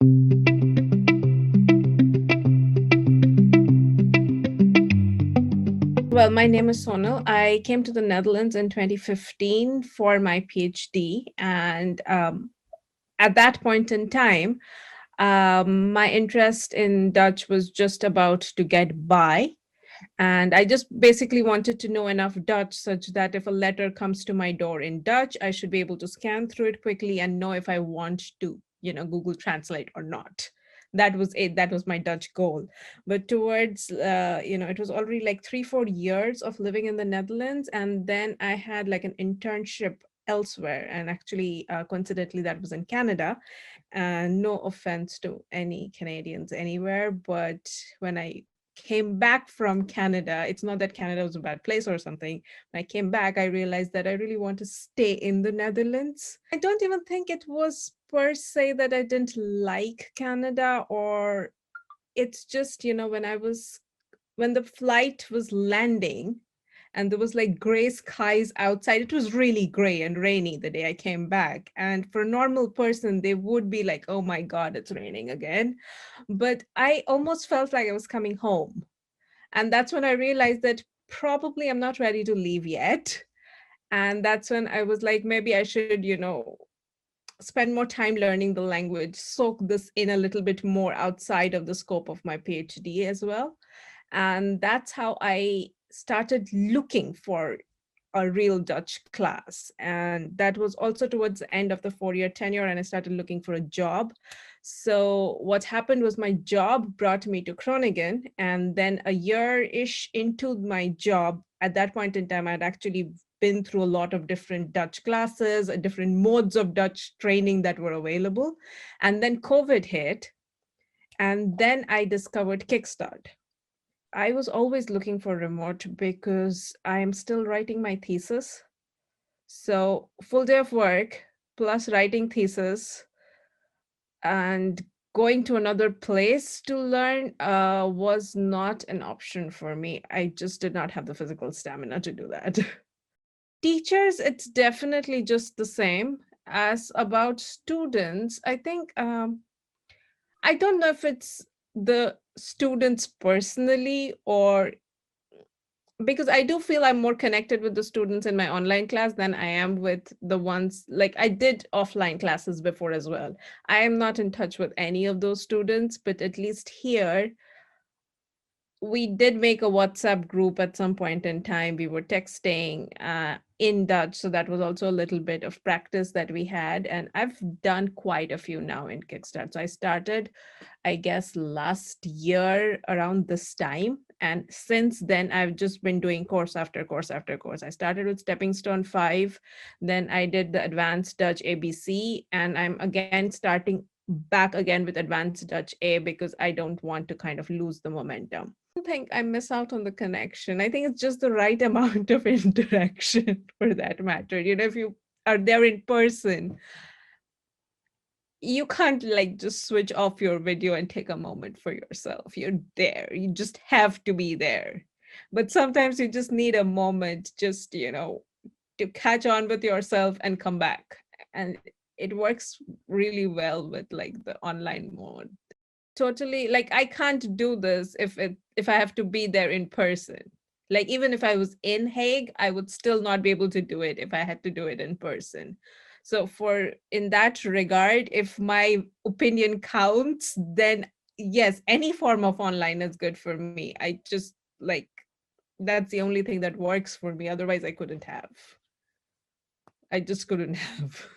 Well, my name is Sonal. I came to the Netherlands in 2015 for my PhD. And at that point in time, my interest in Dutch was just about to get by. And I just basically wanted to know enough Dutch such that if a letter comes to my door in Dutch, I should be able to scan through it quickly and know if I want to, Google Translate or not. That was it. That was my Dutch goal. But towards, it was already like 3, 4 years of living in the Netherlands. And then I had like an internship elsewhere. And actually, coincidentally, that was in Canada. And no offense to any Canadians anywhere, but when I came back from Canada, it's not that Canada was a bad place or something. When I came back, I realized that I really want to stay in the Netherlands. I don't even think it was per se that I didn't like Canada, or it's just, when the flight was landing and there was like gray skies outside. It was really gray and rainy the day I came back. And for a normal person, they would be like, oh my God, it's raining again. But I almost felt like I was coming home. And that's when I realized that probably I'm not ready to leave yet. And that's when I was like, maybe I should, spend more time learning the language, soak this in a little bit more outside of the scope of my PhD as well. And that's how I started looking for a real Dutch class. And that was also towards the end of the 4-year tenure, and I started looking for a job. So what happened was my job brought me to Groningen, and then a year-ish into my job, at that point in time, I'd actually been through a lot of different Dutch classes, different modes of Dutch training that were available. And then COVID hit, and then I discovered Kickstart. I was always looking for remote because I'm still writing my thesis. So full day of work plus writing thesis and going to another place to learn was not an option for me. I just did not have the physical stamina to do that. Teachers, it's definitely just the same. As about students, I think I don't know if it's the students personally, or because I do feel I'm more connected with the students in my online class than I am with the ones, like I did offline classes before as well. I am not in touch with any of those students, but at least here, we did make a WhatsApp group at some point in time. We were texting in Dutch. So that was also a little bit of practice that we had. And I've done quite a few now in Kickstart. So I started, I guess, last year around this time. And since then, I've just been doing course after course after course. I started with Stepping Stone 5, then I did the Advanced Dutch ABC, and I'm again starting back again with Advanced Dutch A because I don't want to kind of lose the momentum. I don't think I miss out on the connection. I think it's just the right amount of interaction for that matter. If you are there in person, you can't like just switch off your video and take a moment for yourself. You're there. You just have to be there. But sometimes you just need a moment just, to catch on with yourself and come back. And it works really well with like the online mode. Totally, like I can't do this if I have to be there in person. Like even if I was in Hague, I would still not be able to do it if I had to do it in person. So for in that regard, if my opinion counts, then yes, any form of online is good for me. I just like that's the only thing that works for me. Otherwise, I couldn't have. I just couldn't have.